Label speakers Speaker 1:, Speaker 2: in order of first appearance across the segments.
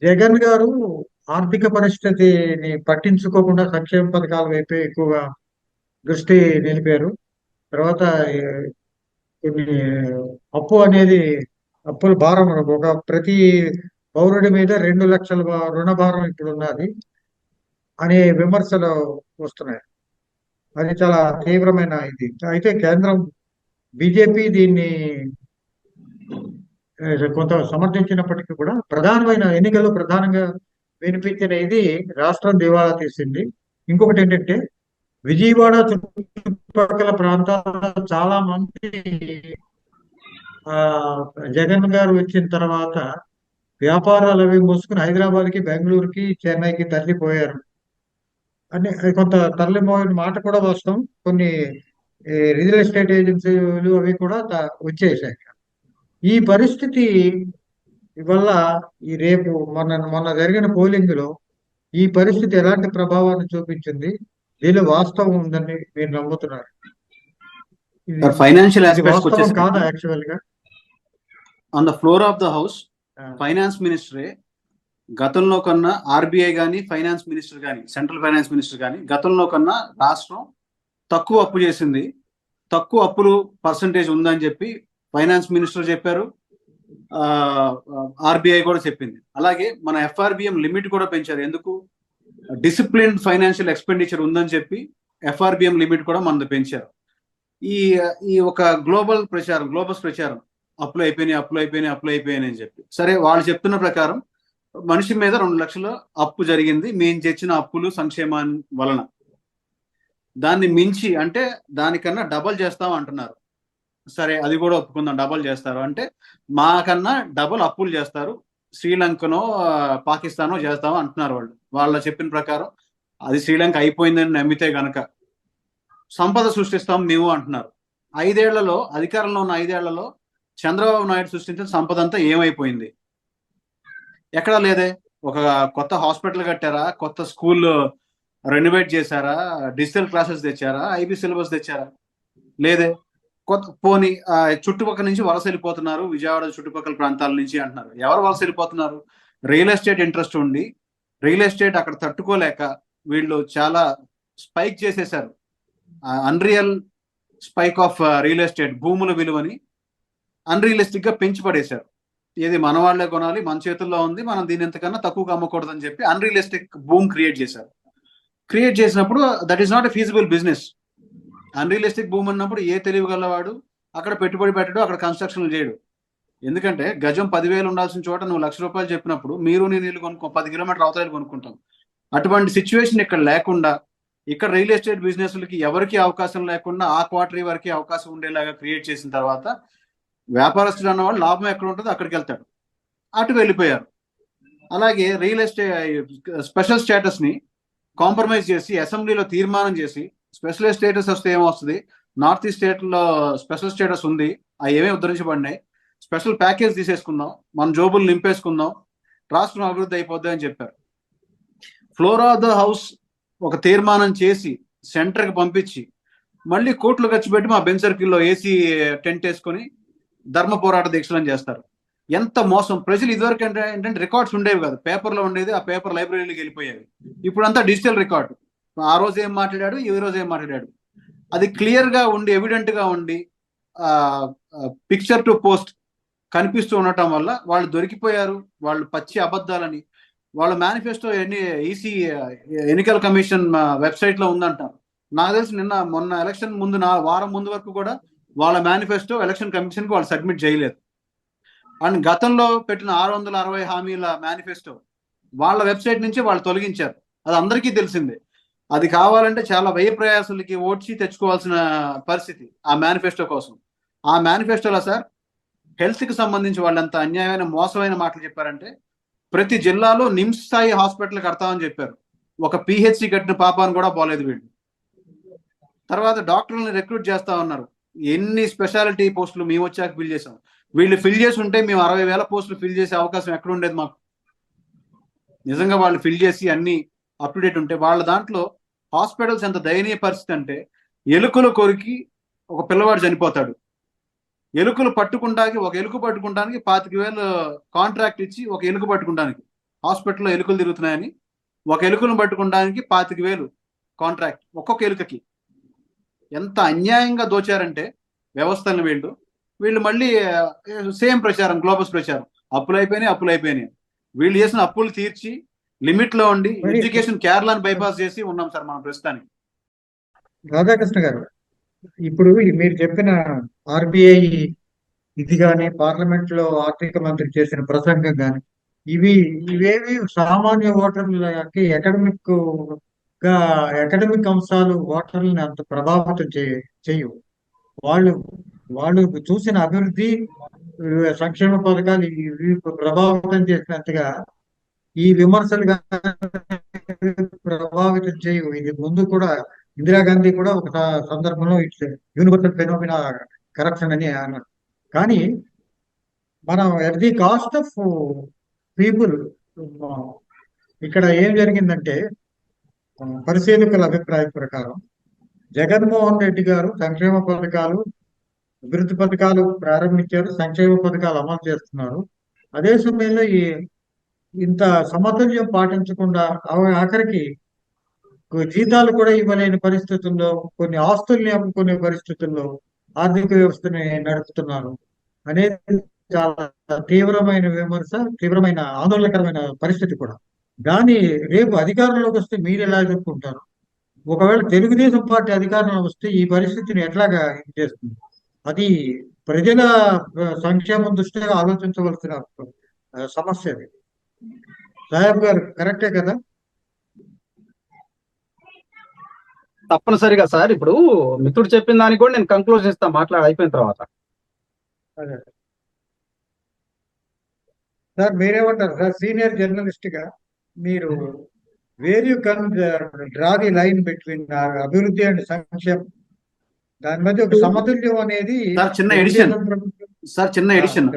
Speaker 1: జగన్ గారు ఆర్థిక పరిస్థితిని పట్టించుకోకుండా సంక్షేమ పథకాల వైపే ఎక్కువగా దృష్టి నిలిపారు. తర్వాత ఈ కొన్ని అప్పు అనేది అప్పుల భారం ఒక ప్రతి పౌరుడి మీద 2 లక్షల రుణ భారం ఇప్పుడు ఉన్నది అనే విమర్శలు వస్తున్నాయి. అది చాలా తీవ్రమైన ఇది. అయితే కేంద్రం బీజేపీ దీన్ని కొంత సమర్థించినప్పటికీ కూడా ప్రధానమైన ఎన్నికల్లో ప్రధానంగా వినిపించిన ఇది రాష్ట్రం దివాళా తీసింది. ఇంకొకటి ఏంటంటే విజయవాడ చుట్టుపక్కల ప్రాంతాల్లో చాలా మంది ఆ జగన్ గారు వచ్చిన తర్వాత వ్యాపారాలు అవి మూసుకుని హైదరాబాద్కి, బెంగళూరుకి, చెన్నైకి తరలిపోయారు. అని కొంత తరలిపోయిన మాట కూడా వాస్తవం. కొన్ని రియల్ ఎస్టేట్ ఏజెన్సీలు అవి కూడా వచ్చేసాయి. ఈ పరిస్థితి వల్ల ఈ రేపు మొన్న మొన్న జరిగిన పోలింగ్ లో ఈ పరిస్థితి ఎలాంటి ప్రభావాన్ని చూపించింది? దీనిలో వాస్తవం ఉందని మీరు నమ్ముతున్నారు? ఇది
Speaker 2: ఫైనాన్షియల్
Speaker 1: ఇది
Speaker 2: ఆస్పెక్ట్స్
Speaker 1: వాస్తవం కాదా
Speaker 2: వచ్చేసరికి
Speaker 1: యాక్చువల్ గా?
Speaker 2: On the floor of the house finance మినిస్టరే గతంలో కన్నా ఆర్బీఐ కానీ ఫైనాన్స్ మినిస్టర్ కానీ సెంట్రల్ ఫైనాన్స్ మినిస్టర్ కానీ గతంలో కన్నా రాష్ట్రం తక్కువ అప్పు చేసింది, తక్కువ అప్పులు పర్సంటేజ్ ఉందని చెప్పి ఫైనాన్స్ మినిస్టర్ చెప్పారు, ఆర్బీఐ కూడా చెప్పింది. అలాగే మన ఎఫ్ఆర్బిఎం లిమిట్ కూడా పెంచారు. ఎందుకు? డిసిప్లిన్ ఫైనాన్షియల్ ఎక్స్పెండిచర్ ఉందని చెప్పి ఎఫ్ఆర్బిఎం లిమిట్ కూడా మనది పెంచారు. ఈ ఈ ఒక గ్లోబస్ ప్రచారం అప్పులు అయిపోయినాయి, అప్పులు అయిపోయినాయి, అప్పులు అయిపోయినాయి అని చెప్పి. సరే, వాళ్ళు చెప్తున్న ప్రకారం మనిషి మీద 2 లక్షల అప్పు జరిగింది మేము తెచ్చిన అప్పులు సంక్షేమాన్ని వలన. దాన్ని మించి అంటే దానికన్నా డబల్ చేస్తాం అంటున్నారు. సరే, అది కూడా ఒప్పుకుందాం, డబల్ చేస్తారు అంటే మాకన్నా డబల్ అప్పులు చేస్తారు, శ్రీలంకనో పాకిస్తానో చేస్తామో అంటున్నారు వాళ్ళు. వాళ్ళ చెప్పిన ప్రకారం అది శ్రీలంక అయిపోయిందని నమ్మితే గనక సంపద సృష్టిస్తాం మేము అంటున్నారు. అధికారంలో ఉన్న 5 ఏళ్లలో చంద్రబాబు నాయుడు సృష్టించిన సంపద అంతా ఏమైపోయింది? ఎక్కడా లేదే. ఒక కొత్త హాస్పిటల్ కట్టారా, కొత్త స్కూల్ రెనోవేట్ చేశారా, డిజిటల్ క్లాసెస్ తెచ్చారా, ఐబీ సిలబస్ తెచ్చారా? లేదే. పోనీ చుట్టుపక్కల నుంచి వలస వెళ్ళిపోతున్నారు, విజయవాడ చుట్టుపక్కల ప్రాంతాల నుంచి అంటున్నారు. ఎవరు వలస వెళ్ళిపోతున్నారు? రియల్ ఎస్టేట్ ఇంట్రెస్ట్ ఉండి రియల్ ఎస్టేట్ అక్కడ తట్టుకోలేక వీళ్ళు చాలా స్పైక్ చేసేశారు. Unreal spike of real estate భూముల విలువని అన్రియలిస్టిక్ గా పెంచి పడేశారు. ఏది మన వాళ్లే కొనాలి, మన చేతుల్లో ఉంది, మనం దీని ఎంతకన్నా తక్కువగా అమ్మకూడదని చెప్పి అన్రియలిస్టిక్ భూమ్ క్రియేట్ చేశారు. క్రియేట్ చేసినప్పుడు that is not a feasible business. Unrealistic భూమి అన్నప్పుడు ఏ తెలివి గలవాడు అక్కడ పెట్టుబడి పెట్టడు, అక్కడ కన్స్ట్రక్షన్ చేయడు. ఎందుకంటే గజం 10,000 ఉండాల్సిన చోట నువ్వు ₹1,00,000 చెప్పినప్పుడు మీరు నీళ్ళు కొనుక్కో 10 కిలోమీటర్ అవతల కొనుక్కుంటాం. అటువంటి సిచ్యువేషన్ ఇక్కడ లేకుండా, ఇక్కడ రియల్ ఎస్టేట్ బిజినెస్లకి ఎవరికి అవకాశం లేకుండా ఆ క్వార్టరీ వరకు అవకాశం ఉండేలాగా క్రియేట్ చేసిన తర్వాత వ్యాపారస్తులు అన్నవాళ్ళు లాభం ఎక్కడ ఉంటుందో అక్కడికి వెళ్తాడు. అటు వెళ్ళిపోయారు. అలాగే రియల్ ఎస్టేట్ స్పెషల్ స్టేటస్ ని కాంప్రమైజ్ చేసి అసెంబ్లీలో తీర్మానం చేసి స్పెషల్ స్టేటస్ వస్తే ఏమొస్తుంది? నార్త్ ఈస్ట్ స్టేట్ లో స్పెషల్ స్టేటస్ ఉంది, అవి ఏమేమి ఉద్ధరించబడినాయి, స్పెషల్ ప్యాకేజ్ తీసేసుకుందాం, మన జోబులు నింపేసుకుందాం, రాష్ట్రం అభివృద్ధి అయిపోద్ది అని చెప్పారు. ఫ్లోర్ ఆఫ్ ద హౌస్ ఒక తీర్మానం చేసి సెంటర్కి పంపించి మళ్ళీ కోట్లు ఖర్చు పెట్టి మా బెంచ్ సర్కిల్లో ఏసీ టెంట్ వేసుకొని ధర్మ పోరాట దీక్షలను చేస్తారు. ఎంత మోసం! ప్రజలు ఇదివరకు ఏంటంటే రికార్డ్స్ ఉండేవి కాదు, పేపర్లో ఉండేది, ఆ పేపర్ లైబ్రరీలోకి వెళ్ళిపోయేవి. ఇప్పుడు అంతా డిజిటల్ రికార్డు. ఆ రోజు ఏం మాట్లాడాడు, ఈ రోజు ఏం మాట్లాడాడు, అది క్లియర్ గా ఉండి ఎవిడెంట్ గా ఉండి పిక్చర్ టు పోస్ట్ కనిపిస్తూ ఉండటం వల్ల వాళ్ళు దొరికిపోయారు. వాళ్ళు పచ్చి అబద్ధాలని వాళ్ళ మేనిఫెస్టో ఈసీ ఎన్నికల కమిషన్ వెబ్సైట్ లో ఉందంటారు. నాకు తెలిసి మొన్న ఎలక్షన్ ముందు వారం ముందు వరకు కూడా వాళ్ళ మేనిఫెస్టో ఎలక్షన్ కమిషన్ కి వాళ్ళు సబ్మిట్ చేయలేదు. అండ్ గతంలో పెట్టిన 660 హామీల మేనిఫెస్టో వాళ్ళ వెబ్సైట్ నుంచి వాళ్ళు తొలగించారు. అది అందరికీ తెలిసిందే. అది కావాలంటే చాలా వ్యయ ప్రయాసాలకి ఓడ్చి తెచ్చుకోవాల్సిన పరిస్థితి ఆ మేనిఫెస్టో కోసం. ఆ మేనిఫెస్టోలో సార్ హెల్త్ కి సంబంధించి వాళ్ళంత అన్యాయమైన మోసమైన మాటలు చెప్పారంటే, ప్రతి జిల్లాలో నిమ్స్ స్థాయి హాస్పిటల్ కడతామని చెప్పారు. ఒక పిహెచ్సి కట్టిన పాపాన్ని కూడా పోలేదు వీళ్ళు. తర్వాత డాక్టర్లను రిక్రూట్ చేస్తా ఉన్నారు. ఎన్ని స్పెషాలిటీ పోస్టులు మేము వచ్చాక ఫిల్ చేసాం. వీళ్ళు ఫిల్ చేసి ఉంటే మేము 60,000 పోస్టులు ఫిల్ చేసే అవకాశం ఎక్కడ ఉండేది మాకు? నిజంగా వాళ్ళు ఫిల్ చేసి అన్ని అప్ టు డేట్ ఉంటే. వాళ్ళ దాంట్లో హాస్పిటల్స్ ఎంత దయనీయ పరిస్థితి అంటే, ఎలుకలు కొరికి ఒక పిల్లవాడు చనిపోతాడు. ఎలుకలు పట్టుకుంటానికి, ఒక ఎలుక పట్టుకుంటానికి 25,000 కాంట్రాక్ట్ ఇచ్చి ఒక ఎలుక పట్టుకుంటానికి హాస్పిటల్లో ఎలుకలు తిరుగుతున్నాయని ఒక ఎలుకను పట్టుకోవడానికి 25,000 కాంట్రాక్ట్ ఒక్కొక్క ఎలుకకి. ఎంత అన్యాయంగా దోచారంటే వ్యవస్థలను వీళ్ళు మళ్ళీ సేమ్ ప్రచారం, గ్లోబస్ ప్రచారం, అప్పులు అయిపోయినాయి. వీళ్ళు చేసిన అప్పులు తీర్చి లిమిట్ లో ఉండి ఎడ్యుకేషన్ కేరళను బైపాస్ చేసి ఉన్నాం సార్ మనం ప్రస్తుతానికి.
Speaker 1: రాధాకృష్ణ గారు, ఇప్పుడు మీరు చెప్పిన ఆర్బిఐ ఇది కానీ, పార్లమెంట్ లో ఆర్థిక మంత్రి చేసిన ప్రసంగం కానీ, ఇవేవి సామాన్య ఓటర్లకి ఎకడమిక్ అంశాలు ఓటర్లని అంత ప్రభావితం చేయవు. వాళ్ళు వాళ్ళు చూసిన అభివృద్ధి, సంక్షేమ పథకాలు ఇవి ప్రభావితం చేసినంతగా ఈ విమర్శలు ప్రభావితం చేయవు. ఇది ముందు కూడా ఇందిరాగాంధీ కూడా ఒక సందర్భంలో ఇట్స్ యూనివర్సల్ ఫెనోమినా కరప్షన్ అని అన్నారు. కానీ మనం at the cost of people, ఇక్కడ ఏం జరిగిందంటే, పరిశీలకుల అభిప్రాయం ప్రకారం జగన్మోహన్ రెడ్డి గారు సంక్షేమ పథకాలు, అభివృద్ధి పథకాలు ప్రారంభించారు, సంక్షేమ పథకాలు అమలు చేస్తున్నారు. అదే సమయంలో ఇంత సమతుల్యం పాటించకుండా ఆఖరికి జీతాలు కూడా ఇవ్వలేని పరిస్థితుల్లో, కొన్ని ఆస్తుల్ని అమ్ముకునే పరిస్థితుల్లో ఆర్థిక వ్యవస్థని నడుపుతున్నారు అనేది చాలా తీవ్రమైన విమర్శ, తీవ్రమైన ఆందోళనకరమైన పరిస్థితి కూడా. దాని రేపు అధికారంలోకి వస్తే మీరు ఎలా ఎదుర్కొంటారు? ఒకవేళ తెలుగుదేశం పార్టీ అధికారంలో వస్తే ఈ పరిస్థితిని ఎట్లాగా ఇది చేస్తుంది? అది ప్రజల సంక్షేమం దృష్ట్యా ఆలోచించవలసిన సమస్య అది. సాహెబ్ గారు కరెక్టే కదా?
Speaker 3: తప్పనిసరిగా సార్. ఇప్పుడు మిత్రుడు చెప్పిన దానికి కూడా నేను కంక్లూజన్ ఇస్తా అయిపోయిన తర్వాత.
Speaker 1: అదే సార్, మీరేమంటారు సార్? సీనియర్ జర్నలిస్ట్ గా మీరు where you can draw the line between అభివృద్ధి అండ్ సంక్షేమం, దాని మధ్య ఒక సమతుల్యం అనేది.
Speaker 2: చిన్న ఎడిషన్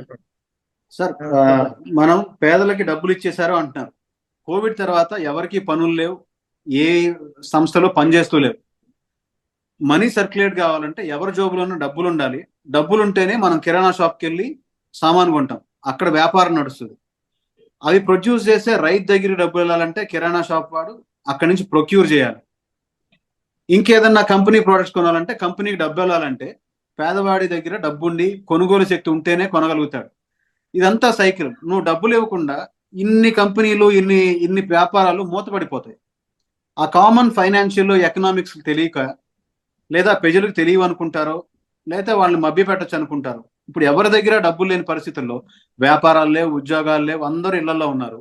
Speaker 2: సార్, మనం పేదలకి డబ్బులు ఇచ్చేసారు అంటున్నారు. కోవిడ్ తర్వాత ఎవరికి పనులు లేవు, ఏ సంస్థలో పనిచేస్తూ లేవు. మనీ సర్క్యులేట్ కావాలంటే ఎవరి జోబులోనూ డబ్బులు ఉండాలి. డబ్బులు ఉంటేనే మనం కిరాణా షాప్కి వెళ్ళి సామాన్ కొంటాం, అక్కడ వ్యాపారం నడుస్తుంది. అవి ప్రొడ్యూస్ చేసే రైతు దగ్గర డబ్బులు వెళ్ళాలంటే కిరాణా షాప్ వాడు అక్కడి నుంచి ప్రొక్యూర్ చేయాలి. ఇంకేదన్నా కంపెనీ ప్రోడక్ట్స్ కొనాలంటే కంపెనీకి డబ్బు వెళ్ళాలంటే పేదవాడి దగ్గర డబ్బుండి కొనుగోలు శక్తి ఉంటేనే కొనగలుగుతాడు. ఇదంతా సైకిల్. నువ్వు డబ్బులు ఇవ్వకుండా ఇన్ని కంపెనీలు, ఇన్ని వ్యాపారాలు మూతపడిపోతాయి. ఆ కామన్ ఫైనాన్షియల్ ఎకనామిక్స్ తెలియక, లేదా ప్రజలకు తెలియవు అనుకుంటారో, లేదా వాళ్ళని మభ్యపెట్టచ్చు అనుకుంటారు. ఇప్పుడు ఎవరి దగ్గర డబ్బులు లేని పరిస్థితుల్లో వ్యాపారాలు లేవు, ఉద్యోగాలు లేవు, అందరూ ఇళ్లలో ఉన్నారు.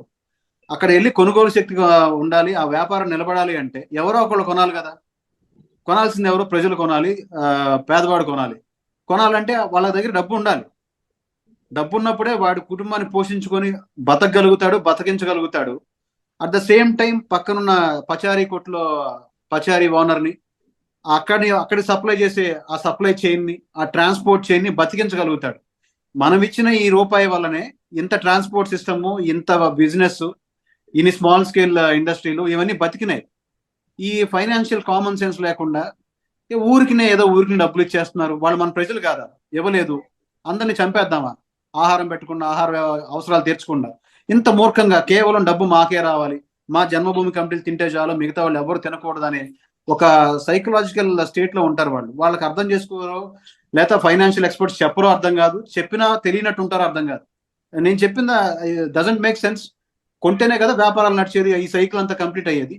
Speaker 2: అక్కడ వెళ్ళి కొనుగోలు శక్తిగా ఉండాలి, ఆ వ్యాపారం నిలబడాలి అంటే ఎవరో ఒకళ్ళు కొనాలి కదా. కొనాల్సింది ఎవరు? ప్రజలు కొనాలి, పేదవాడు కొనాలి. కొనాలంటే వాళ్ళ దగ్గర డబ్బు ఉండాలి. డబ్బు ఉన్నప్పుడే వాడి కుటుంబాన్ని పోషించుకొని బతకించగలుగుతాడు. అట్ ద సేమ్ టైం పక్కనున్న పచారీ కొట్లో పచారీ ఓనర్ని, అక్కడి సప్లై చేసే ఆ సప్లై చైన్ని, ఆ ట్రాన్స్పోర్ట్ చైన్ని బతికించగలుగుతాడు. మనం ఇచ్చిన ఈ రూపాయి వల్లనే ఇంత ట్రాన్స్పోర్ట్ సిస్టము, ఇంత బిజినెస్, ఇన్ని స్మాల్ స్కేల్ ఇండస్ట్రీలు ఇవన్నీ బతికినాయి. ఈ ఫైనాన్షియల్ కామన్ సెన్స్ లేకుండా ఏదో ఊరికి డబ్బులు ఇచ్చేస్తున్నారు. వాళ్ళు మన ప్రజలు కాదా? ఇవ్వలేదు, అందరిని చంపేద్దామా? ఆహారం పెట్టకుండా, ఆహార అవసరాలు తీర్చకుండా ఇంత మూర్ఖంగా కేవలం డబ్బు మాకే రావాలి, మా జన్మభూమి కమిటీలు తింటే చాలు, మిగతా వాళ్ళు ఎవరు తినకూడదనే ఒక సైకలాజికల్ స్టేట్ లో ఉంటారు. వాళ్ళకి అర్థం చేసుకోరో, లేదా ఫైనాన్షియల్ ఎక్స్పర్ట్స్ చెప్పరో అర్థం కాదు, చెప్పినా తెలియనట్టు ఉంటారో అర్థం కాదు. నేను చెప్పిందా డజంట్ మేక్ సెన్స్. కొంటేనే కదా వ్యాపారాలు నడిచేది, ఈ సైకిల్ అంతా కంప్లీట్ అయ్యేది.